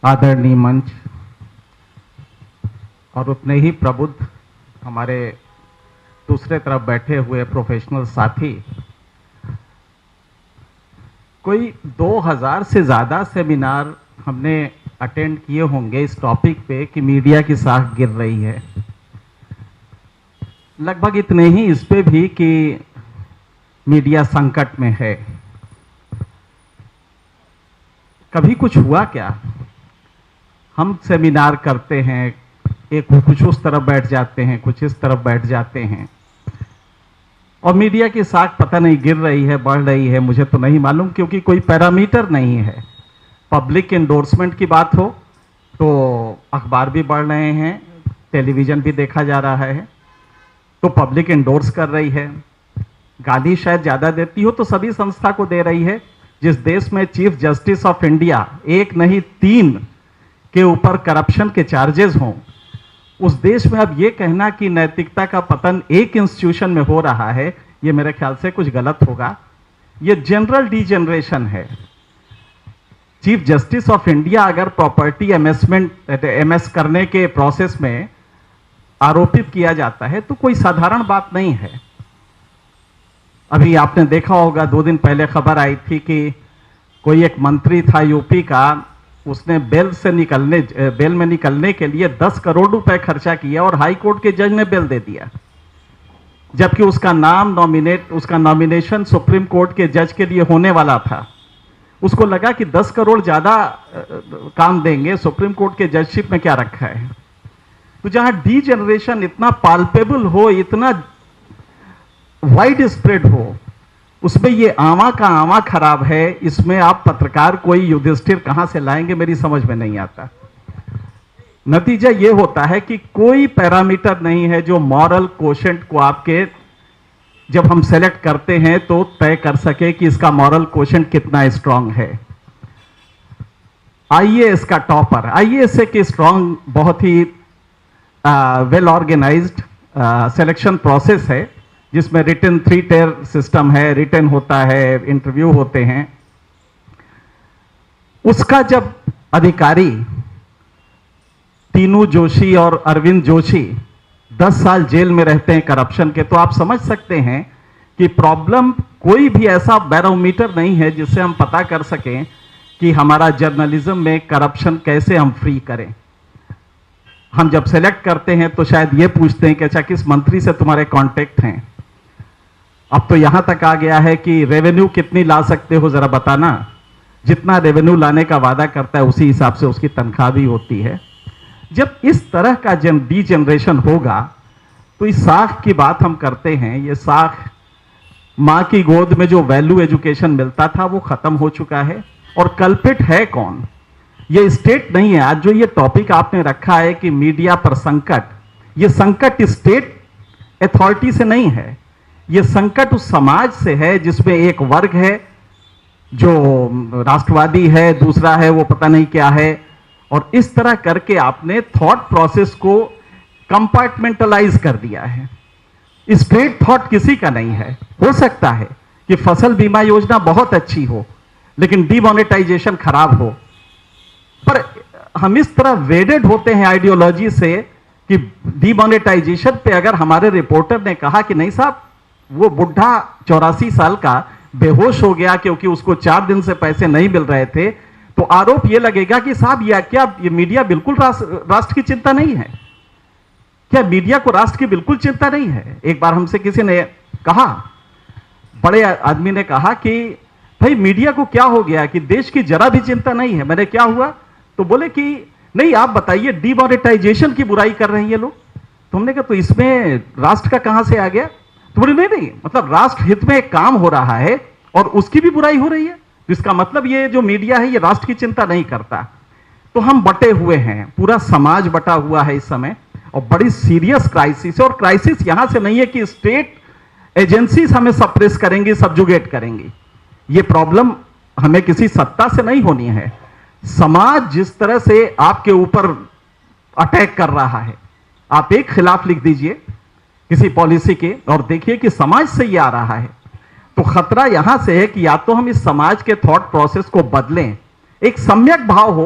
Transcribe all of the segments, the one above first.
आदरणीय मंच और उतने ही प्रबुद्ध हमारे दूसरे तरफ बैठे हुए प्रोफेशनल साथी, कोई 2000 से ज़्यादा सेमिनार हमने अटेंड किए होंगे इस टॉपिक पे कि मीडिया की साख गिर रही है। लगभग इतने ही इस पे भी कि मीडिया संकट में है। कभी कुछ हुआ क्या? हम सेमिनार करते हैं, एक कुछ उस तरफ बैठ जाते हैं, कुछ इस तरफ बैठ जाते हैं, और मीडिया की साख पता नहीं गिर रही है, बढ़ रही है, मुझे तो नहीं मालूम, क्योंकि कोई पैरामीटर नहीं है। पब्लिक एंडोर्समेंट की बात हो तो अखबार भी बढ़ रहे हैं, टेलीविज़न भी देखा जा रहा है, तो पब्लिक एंडोर्स कर रही है। गाली शायद ज़्यादा देती हो तो सभी संस्था को दे रही है। जिस देश में चीफ जस्टिस ऑफ इंडिया एक नहीं 3 के ऊपर करप्शन के चार्जेस हों, उस देश में अब ये कहना कि नैतिकता का पतन एक इंस्टीट्यूशन में हो रहा है, ये मेरे ख्याल से कुछ गलत होगा। ये जनरल डीजेनरेशन है। चीफ जस्टिस ऑफ इंडिया अगर प्रॉपर्टी एमएस करने के प्रोसेस में आरोपित किया जाता है तो कोई साधारण बात नहीं है। अभी आपने देखा होगा 2 दिन पहले खबर आई थी कि कोई एक मंत्री था यूपी का, उसने बेल में निकलने के लिए 10 करोड़ रुपए खर्चा किया और हाई कोर्ट के जज ने बेल दे दिया, जबकि उसका नॉमिनेशन सुप्रीम कोर्ट के जज के लिए होने वाला था। उसको लगा कि 10 करोड़ ज्यादा काम देंगे, सुप्रीम कोर्ट के जजशिप में क्या रखा है। तो जहां डी जनरेशन इतना पाल्पेबल हो, इतना वाइड स्प्रेड हो, उसमें ये आवा का आवा खराब है। इसमें आप पत्रकार कोई युधिष्ठिर कहां से लाएंगे, मेरी समझ में नहीं आता। नतीजा ये होता है कि कोई पैरामीटर नहीं है जो मॉरल कोशेंट को आपके, जब हम सेलेक्ट करते हैं तो तय कर सके कि इसका मॉरल कोशेंट कितना स्ट्रांग है। आईएएस का टॉपर, आईएएस एक स्ट्रांग, बहुत ही वेल ऑर्गेनाइज्ड सिलेक्शन प्रोसेस है, जिसमें रिटन 3 टियर सिस्टम है, रिटन होता है, इंटरव्यू होते हैं। उसका जब अधिकारी तीनू जोशी और अरविंद जोशी 10 साल जेल में रहते हैं करप्शन के, तो आप समझ सकते हैं कि प्रॉब्लम, कोई भी ऐसा बैरोमीटर नहीं है जिससे हम पता कर सकें कि हमारा जर्नलिज्म में करप्शन कैसे हम फ्री करें। हम जब सेलेक्ट करते हैं तो शायद ये पूछते हैं कि अच्छा किस मंत्री से तुम्हारे कांटेक्ट हैं। अब तो यहां तक आ गया है कि रेवेन्यू कितनी ला सकते हो जरा बताना। जितना रेवेन्यू लाने का वादा करता है उसी हिसाब से उसकी तनख्वाह भी होती है। जब इस तरह का डी जनरेशन होगा तो इस साख की बात हम करते हैं, ये साख, मां की गोद में जो वैल्यू एजुकेशन मिलता था वो खत्म हो चुका है। और कल्पिट है कौन? ये स्टेट नहीं है। आज जो ये टॉपिक आपने रखा है कि मीडिया पर संकट, ये संकट स्टेट अथॉरिटी से नहीं है, ये संकट उस समाज से है जिसमें एक वर्ग है जो राष्ट्रवादी है, दूसरा है वो पता नहीं क्या है, और इस तरह करके आपने थॉट प्रोसेस को कंपार्टमेंटलाइज कर दिया है। स्ट्रेट थॉट किसी का नहीं है। हो सकता है कि फसल बीमा योजना बहुत अच्छी हो लेकिन डीमोनेटाइजेशन खराब हो, पर हम इस तरह वेडेड होते हैं आइडियोलॉजी से कि डीमोनेटाइजेशन पे अगर हमारे रिपोर्टर ने कहा कि नहीं साहब वो बुढ़ा 84 साल का बेहोश हो गया क्योंकि उसको 4 दिन से पैसे नहीं मिल रहे थे, तो आरोप ये लगेगा कि साहब ये मीडिया बिल्कुल राष्ट्र की चिंता नहीं है। क्या मीडिया को राष्ट्र की बिल्कुल चिंता नहीं है? एक बार हमसे किसी ने कहा, बड़े आदमी ने कहा कि भाई मीडिया को क्या हो गया कि देश की जरा भी चिंता नहीं है। मैंने क्या हुआ? तो बोले कि नहीं आप बताइए, डीमोनेटाइजेशन की बुराई कर रहे हैं ये लोग। तो हमने कहा तो इसमें राष्ट्र का कहां से आ गया? तो बोले नहीं, मतलब राष्ट्र हित में एक काम हो रहा है और उसकी भी बुराई हो रही है, जिसका मतलब ये जो मीडिया है ये राष्ट्र की चिंता नहीं करता। तो हम बटे हुए हैं, पूरा समाज बटा हुआ है इस समय, और बड़ी सीरियस क्राइसिस है। और क्राइसिस यहां से नहीं है कि स्टेट एजेंसीज हमें सप्रेस करेंगी, सब्जुगेट करेंगी। ये प्रॉब्लम हमें किसी सत्ता से नहीं होनी है। समाज जिस तरह से आपके ऊपर अटैक कर रहा है, आप एक खिलाफ लिख दीजिए किसी पॉलिसी के और देखिए कि समाज से ये आ रहा है। तो खतरा यहां से है कि या तो हम इस समाज के थॉट प्रोसेस को बदलें, एक सम्यक भाव हो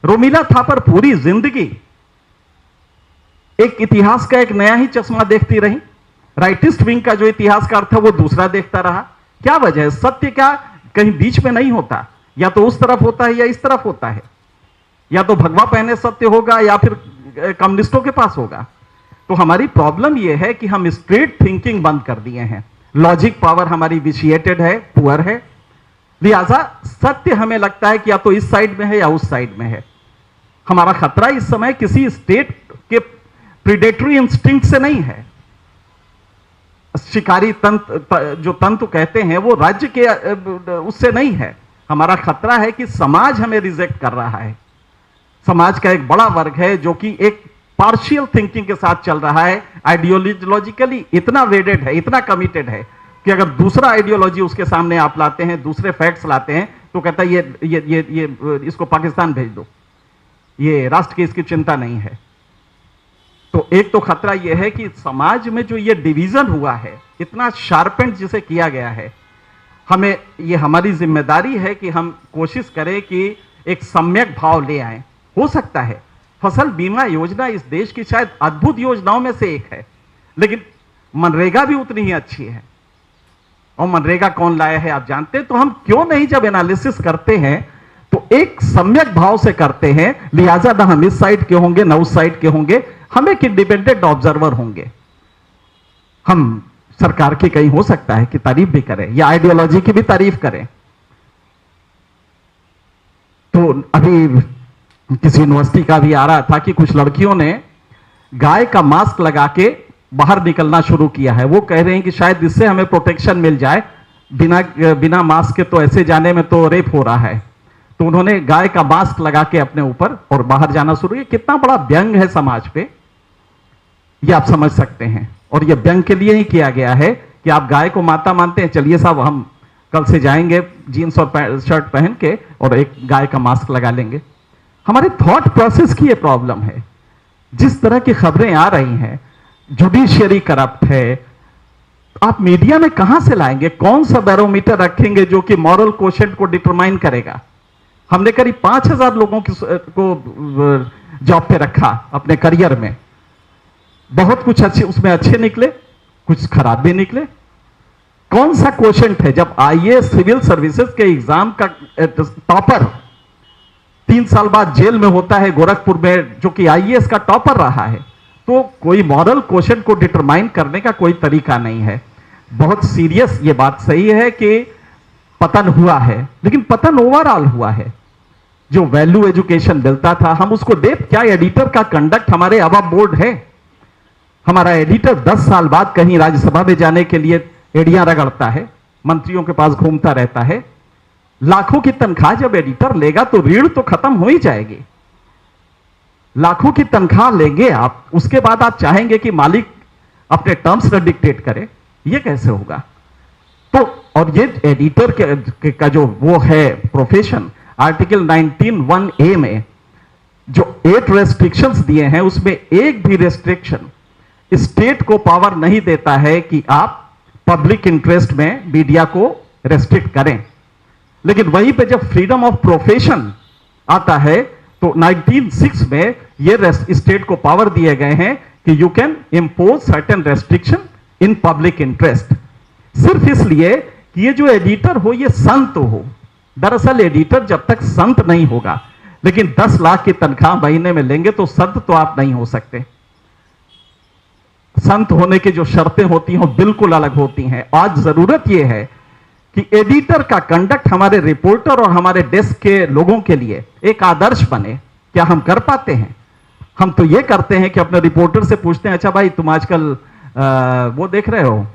रोमिला थापर पूरी जिंदगी एक इतिहास का एक नया ही चश्मा देखती रही। राइटिस्ट विंग का जो इतिहासकार था वो दूसरा देखता रहा। क्या वजह है? सत्य क्या कहीं बीच में नहीं होता, या तो उस तरफ होता है या इस तरफ होता है, या तो भगवा पहने सत्य होगा या फिर कम्युनिस्टों के पास होगा। तो हमारी प्रॉब्लम यह है कि हम स्ट्रेट थिंकिंग बंद कर दिए हैं, लॉजिक पावर हमारी विशिएटेड है, पुअर है। लिहाजा सत्य हमें लगता है कि या तो इस साइड में है या उस साइड में है। हमारा खतरा इस समय किसी स्टेट के प्रीडेटरी इंस्टिंक्ट से नहीं है, शिकारी तंत्र जो तंत्र कहते हैं वो राज्य के उससे नहीं है। हमारा खतरा है कि समाज हमें रिजेक्ट कर रहा है। समाज का एक बड़ा वर्ग है जो कि एक पार्शियल थिंकिंग के साथ चल रहा है, आइडियोलॉजिकली इतना वेडेड है, इतना कमिटेड है कि अगर दूसरा आइडियोलॉजी उसके सामने आप लाते हैं, दूसरे फैक्ट्स लाते हैं, तो कहता है ये इसको पाकिस्तान भेज दो, ये राष्ट्र की इसकी चिंता नहीं है। तो एक तो खतरा यह है कि समाज में जो ये डिवीजन हुआ है, इतना शार्पेंड जिसे किया गया है, हमें ये हमारी जिम्मेदारी है कि हम कोशिश करें कि एक सम्यक भाव ले आए। हो सकता है फसल बीमा योजना इस देश की शायद अद्भुत योजनाओं में से एक है, लेकिन मनरेगा भी उतनी ही अच्छी है। और मनरेगा कौन लाया है आप जानते हैं। तो हम क्यों नहीं जब एनालिसिस करते हैं तो एक सम्यक भाव से करते हैं। लिहाजा ना हम इस साइड के होंगे ना उस साइड के होंगे, हम एक इंडिपेंडेंट ऑब्जर्वर होंगे। हम सरकार की कहीं हो सकता है कि तारीफ भी करें या आइडियोलॉजी की भी तारीफ करें। तो अभी किसी यूनिवर्सिटी का भी आ रहा था कि कुछ लड़कियों ने गाय का मास्क लगा के बाहर निकलना शुरू किया है। वो कह रहे हैं कि शायद इससे हमें प्रोटेक्शन मिल जाए, बिना मास्क के तो ऐसे जाने में तो रेप हो रहा है। तो उन्होंने गाय का मास्क लगा के अपने ऊपर और बाहर जाना शुरू किया। कितना बड़ा व्यंग है समाज पे, ये आप समझ सकते हैं। और ये व्यंग के लिए ही किया गया है कि आप गाय को माता मानते हैं, चलिए साहब हम कल से जाएंगे जीन्स और शर्ट पहन के और एक गाय का मास्क लगा लेंगे। हमारे थॉट प्रोसेस की ये प्रॉब्लम है। जिस तरह की खबरें आ रही हैं, जुडिशियरी करप्ट है, आप मीडिया में कहां से लाएंगे? कौन सा बैरोमीटर रखेंगे जो कि मॉरल क्वोशेंट को डिटरमाइन करेगा? हमने करीब 5000 लोगों को जॉब पे रखा अपने करियर में। बहुत कुछ अच्छे उसमें अच्छे निकले, कुछ खराब भी निकले। कौन सा क्वोशेंट है? जब आईएएस सिविल सर्विसेज के एग्जाम का टॉपर 3 साल बाद जेल में होता है गोरखपुर में, जो कि आईएएस का टॉपर रहा है, तो कोई मॉरल क्वोशेंट को डिटरमाइन करने का कोई तरीका नहीं है। बहुत सीरियस ये बात सही है कि पतन हुआ है, लेकिन पतन ओवरऑल हुआ है। जो वैल्यू एजुकेशन मिलता था हम उसको दे, क्या एडिटर का कंडक्ट हमारे अब बोर्ड है? हमारा एडिटर 10 साल बाद कहीं राज्यसभा में जाने के लिए एड़ियां रगड़ता है, मंत्रियों के पास घूमता रहता है। लाखों की तनख्वाह जब एडिटर लेगा तो रीढ़ तो खत्म हो ही जाएगी। लाखों की तनख्वाह लेंगे आप, उसके बाद आप चाहेंगे कि मालिक अपने टर्म्स में डिक्टेट करे, ये कैसे होगा? तो और ये एडिटर का जो वो है प्रोफेशन, आर्टिकल 19(1)(a) में जो 8 रेस्ट्रिक्शंस दिए हैं, उसमें एक भी रेस्ट्रिक्शन स्टेट को पावर नहीं देता है कि आप पब्लिक इंटरेस्ट में मीडिया को रेस्ट्रिक्ट करें। लेकिन वहीं पे जब फ्रीडम ऑफ प्रोफेशन आता है तो 19(6) में ये स्टेट को पावर दिए गए हैं कि you can impose certain restriction in public interest, सिर्फ इसलिए कि ये जो एडिटर हो ये संत हो। दरअसल एडिटर जब तक संत नहीं होगा, लेकिन 10 लाख की तनख्वाह महीने में लेंगे तो संत तो आप नहीं हो सकते। संत होने की जो शर्तें होती हैं बिल्कुल अलग होती हैं। आज जरूरत यह है कि एडिटर का कंडक्ट हमारे रिपोर्टर और हमारे डेस्क के लोगों के लिए एक आदर्श बने। क्या हम कर पाते हैं? हम तो ये करते हैं कि अपने रिपोर्टर से पूछते हैं, अच्छा भाई तुम आजकल वो देख रहे हो,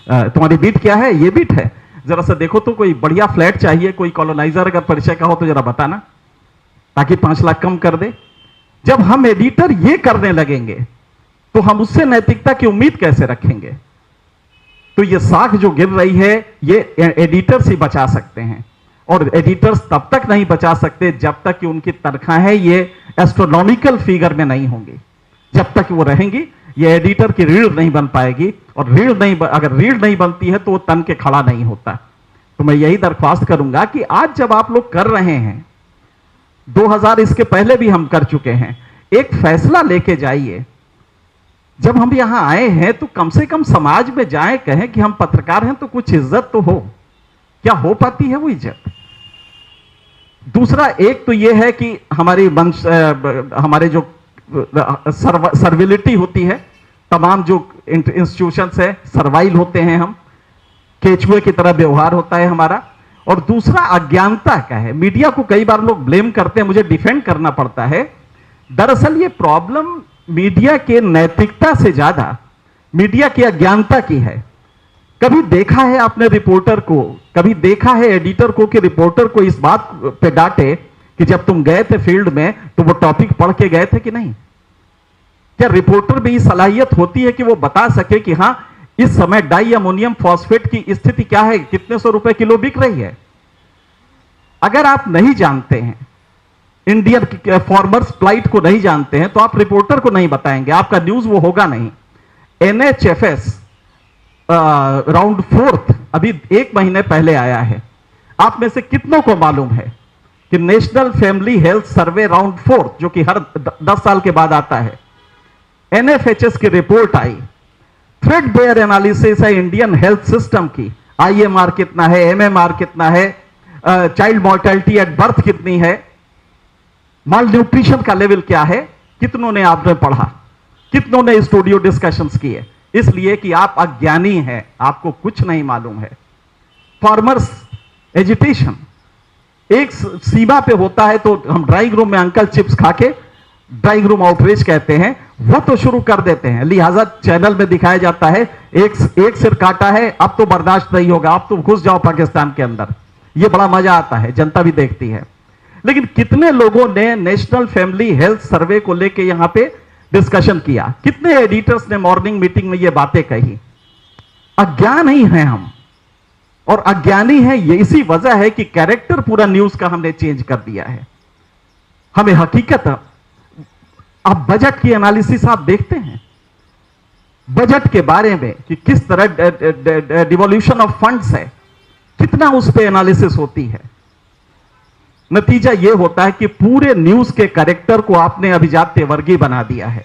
तुम्हारी बीट क्या है? ये बीट है, जरा सा देखो तो कोई बढ़िया फ्लैट चाहिए, कोई कॉलोनाइजर अगर परिचय का हो तो जरा बताना, ताकि 5 लाख कम कर दे। जब हम एडिटर ये करने लगेंगे तो हम उससे नैतिकता की उम्मीद कैसे रखेंगे? तो ये साख जो गिर रही है ये एडिटर्स ही बचा सकते हैं, और एडिटर्स तब तक नहीं बचा सकते जब तक कि उनकी तनख्वाहें ये एस्ट्रोनॉमिकल फिगर में नहीं होंगी। जब तक वो रहेंगी ये एडिटर की रीढ़ नहीं बन पाएगी, और अगर रीढ़ नहीं बनती है तो वो तन के खड़ा नहीं होता। तो मैं यही दरख्वास्त करूंगा कि आज जब आप लोग कर रहे हैं 2000 इसके पहले भी हम कर चुके हैं। एक फैसला लेके जाइए। जब हम यहां आए हैं तो कम से कम समाज में जाएं, कहें कि हम पत्रकार हैं तो कुछ इज्जत तो हो। क्या हो पाती है वो इज्जत? दूसरा, एक तो ये है कि हमारे जो सर्विलिटी होती है, तमाम जो इंस्टीट्यूशंस है, सर्वाइल होते हैं हम, केचुए की तरह व्यवहार होता है हमारा। और दूसरा अज्ञानता का है। मीडिया को कई बार लोग ब्लेम करते हैं, मुझे डिफेंड करना पड़ता है। दरअसल ये प्रॉब्लम मीडिया के नैतिकता से ज्यादा मीडिया की अज्ञानता की है। कभी देखा है आपने रिपोर्टर को, कभी देखा है एडिटर को कि रिपोर्टर को इस बात पे डांटे कि जब तुम गए थे फील्ड में तो वो टॉपिक पढ़ के गए थे कि नहीं? क्या रिपोर्टर में ये सलाहियत होती है कि वो बता सके कि हां इस समय डाई अमोनियम फॉस्फेट की स्थिति क्या है, कितने सौ रुपए किलो बिक रही है? अगर आप नहीं जानते हैं, इंडियन फार्मर्स प्लाइट को नहीं जानते हैं, तो आप रिपोर्टर को नहीं बताएंगे, आपका न्यूज वो होगा नहीं। NHFS राउंड 4 अभी 1 महीने पहले आया है। आप में से कितनों को मालूम है कि national family health survey round 4, जो कि हर 10 साल के बाद आता है, NFHS की रिपोर्ट आई, थ्रेडबेयर एनालिसिस है इंडियन हेल्थ सिस्टम की। IMR कितना है, MMR कितना है, चाइल्ड मोर्टेलिटी एट बर्थ कितनी है, माल न्यूट्रिशन का लेवल क्या है, कितनों ने आपने पढ़ा, कितनों ने स्टूडियो डिस्कशंस किए? इसलिए कि आप अज्ञानी हैं, आपको कुछ नहीं मालूम है। फार्मर्स एजिटेशन एक सीमा पे होता है, तो हम ड्राइंग रूम में अंकल चिप्स खा के ड्राइंग रूम आउटरीच कहते हैं, वो तो शुरू कर देते हैं। लिहाजा चैनल में दिखाया जाता है एक सिर काटा है, अब तो बर्दाश्त नहीं होगा, अब तो घुस जाओ पाकिस्तान के अंदर। ये बड़ा मजा आता है, जनता भी देखती है। लेकिन कितने लोगों ने नेशनल फैमिली हेल्थ सर्वे को लेके यहां पे डिस्कशन किया? कितने एडिटर्स ने मॉर्निंग मीटिंग में ये बातें कही? अज्ञान ही हैं हम, और अज्ञानी है ये इसी वजह है कि कैरेक्टर पूरा न्यूज का हमने चेंज कर दिया है। हमें हकीकत, आप बजट की एनालिसिस आप देखते हैं, बजट के बारे में कि किस तरह डिवोल्यूशन ऑफ फंड्स है, कितना उस पर एनालिसिस होती है। नतीजा यह होता है कि पूरे न्यूज के कैरेक्टर को आपने अभिजात्य वर्गीय बना दिया है,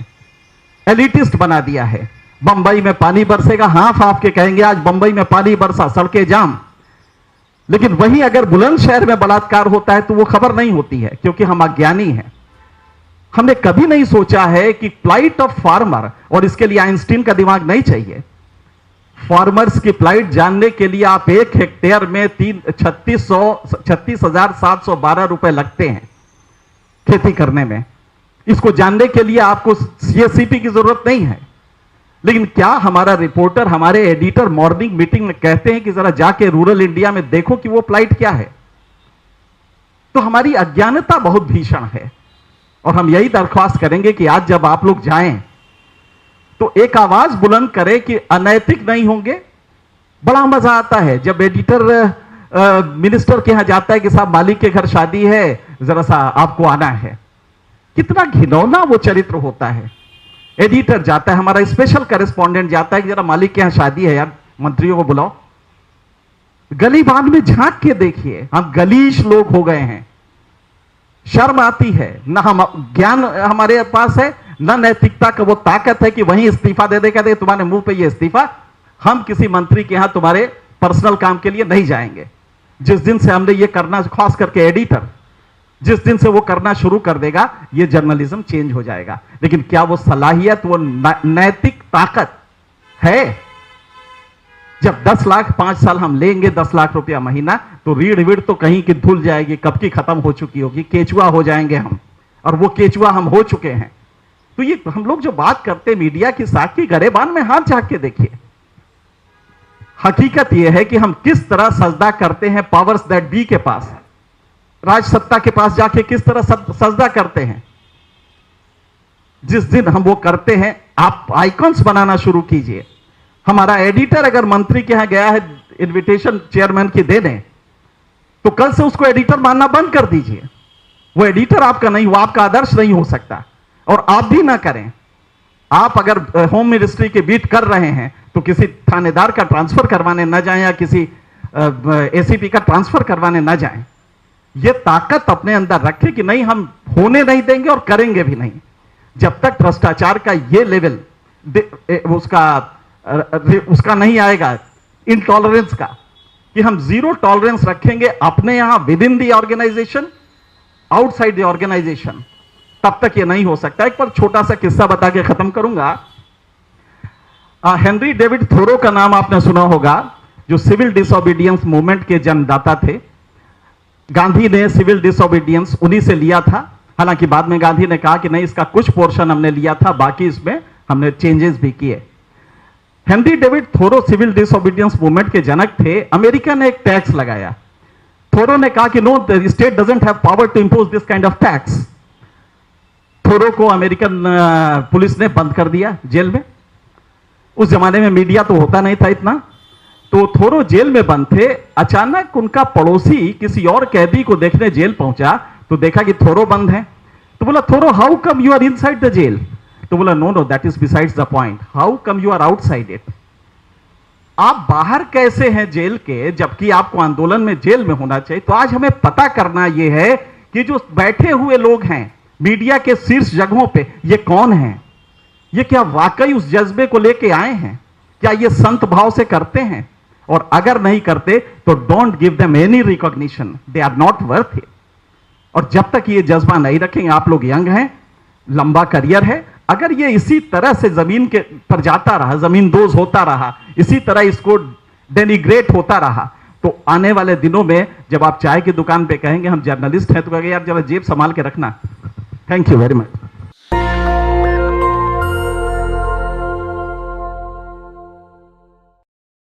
एलिटिस्ट बना दिया है। बंबई में पानी बरसेगा, हाफ हाफ के कहेंगे आज बंबई में पानी बरसा, सड़कें जाम। लेकिन वहीं अगर बुलंदशहर में बलात्कार होता है तो वो खबर नहीं होती है, क्योंकि हम अज्ञानी हैं। हमने कभी नहीं सोचा है कि प्लाइट ऑफ फार्मर, और इसके लिए आइंस्टीन का दिमाग नहीं चाहिए। फार्मर्स की प्लाइट जानने के लिए आप 1 हेक्टेयर में 36,712 रुपए लगते हैं खेती करने में। इसको जानने के लिए आपको CSCP की जरूरत नहीं है। लेकिन क्या हमारा रिपोर्टर, हमारे एडिटर मॉर्निंग मीटिंग में कहते हैं कि जरा जाके रूरल इंडिया में देखो कि वो प्लाइट क्या है? तो हमारी अज्ञानता बहुत भीषण है। और हम यही दरख्वास्त करेंगे कि आज जब आप लोग जाएं तो एक आवाज बुलंद करें कि अनैतिक नहीं होंगे। बड़ा मजा आता है जब एडिटर मिनिस्टर के यहां जाता है कि साहब मालिक के घर शादी है, जरा सा आपको आना है। कितना घिनौना वो चरित्र होता है। एडिटर जाता है, हमारा स्पेशल करेस्पॉन्डेंट जाता है कि जरा मालिक के यहां शादी है यार, मंत्रियों को बुलाओ। गली बांध में झांक के देखिए, हम गलीश लोग हो गए हैं। शर्म आती है, ना हम ज्ञान हमारे पास है, ना नैतिकता का वो ताकत है कि वहीं इस्तीफा दे देगा, दे तुम्हारे मुंह पे ये इस्तीफा, हम किसी मंत्री के यहां तुम्हारे पर्सनल काम के लिए नहीं जाएंगे। जिस दिन से हमने ये करना, खास करके एडिटर, जिस दिन से वो करना शुरू कर देगा, ये जर्नलिज्म चेंज हो जाएगा। लेकिन क्या वो सलाहियत, वो नैतिक ताकत है? जब 10 लाख 5 साल हम लेंगे, 10 लाख रुपया महीना, तो रीढ़ वीढ़ तो कहीं की धुल जाएगी, कब की खत्म हो चुकी होगी, केचुआ हो जाएंगे हम, और वो केचुआ हम हो चुके हैं। तो ये हम लोग जो बात करते मीडिया की साखी गरेबान में हाथ झांक के देखिए। हकीकत यह है कि हम किस तरह सजदा करते हैं पावर्स दैट बी के पास, राजसत्ता के पास जाके किस तरह सजदा करते हैं। जिस दिन हम वो करते हैं, आप आइकॉन्स बनाना शुरू कीजिए। हमारा एडिटर अगर मंत्री के यहां गया है इनविटेशन चेयरमैन की देने, तो कल से उसको एडिटर मानना बंद कर दीजिए। वो एडिटर आपका नहीं, वो आपका आदर्श नहीं हो सकता, और आप भी ना करें। आप अगर होम मिनिस्ट्री के बीट कर रहे हैं तो किसी थानेदार का ट्रांसफर करवाने ना जाएं, या किसी ACP का ट्रांसफर करवाने ना जाएं। ये ताकत अपने अंदर रखे कि नहीं, हम होने नहीं देंगे और करेंगे भी नहीं। जब तक भ्रष्टाचार का ये लेवल उसका नहीं आएगा, इनटॉलरेंस का, कि हम जीरो टॉलरेंस रखेंगे अपने यहां within the organisation, outside the organisation, तब तक ये नहीं हो सकता। एक पर छोटा सा किस्सा बता के खत्म करूंगा। हेनरी डेविड थोरो का नाम आपने सुना होगा, जो सिविल डिसोबीडियंस मूवमेंट के जन्मदाता थे। गांधी ने सिविल डिसोबीडियंस उन्हीं से लिया था। हालांकि बाद में गांधी ने कहा कि नहीं, इसका कुछ पोर्शन हमने लिया था, बाकी इसमें हमने चेंजेस भी किए। Henry David Thoreau civil disobedience movement के जनक थे। अमेरिका ने एक टैक्स लगाया। थोरो ने कहा कि no, the state doesn't have power to impose this kind of tax. Thoreau को अमेरिकन पुलिस ने बंद कर दिया जेल में। उस जमाने में मीडिया तो होता नहीं था इतना, तो थोरो जेल में बंद थे। अचानक उनका पड़ोसी किसी और कैदी को देखने जेल पहुंचा, तो देखा कि थोरो बंद है। तो बोला, Thoreau how come you are inside the jail? तो बोला, no no, that is besides the point, how come you are outside it? आप बाहर कैसे हैं जेल के, जबकि आपको आंदोलन में जेल में होना चाहिए? तो आज हमें पता करना यह है कि जो बैठे हुए लोग हैं मीडिया के शीर्ष जगहों पे, ये कौन हैं? ये क्या वाकई उस जज्बे को लेके आए हैं? क्या ये संत भाव से करते हैं? और अगर नहीं करते तो don't give them any recognition, they are not worth it. और जब तक ये जज्बा नहीं रखेंगे, आप लोग यंग हैं, लंबा करियर है, अगर ये इसी तरह से जमीन के पर जाता रहा, जमीन दोज होता रहा, इसी तरह इसको डेनिग्रेट होता रहा, तो आने वाले दिनों में जब आप चाय की दुकान पे कहेंगे हम जर्नलिस्ट हैं, तो कहेंगे यार जरा जेब संभाल के रखना। Thank you very much.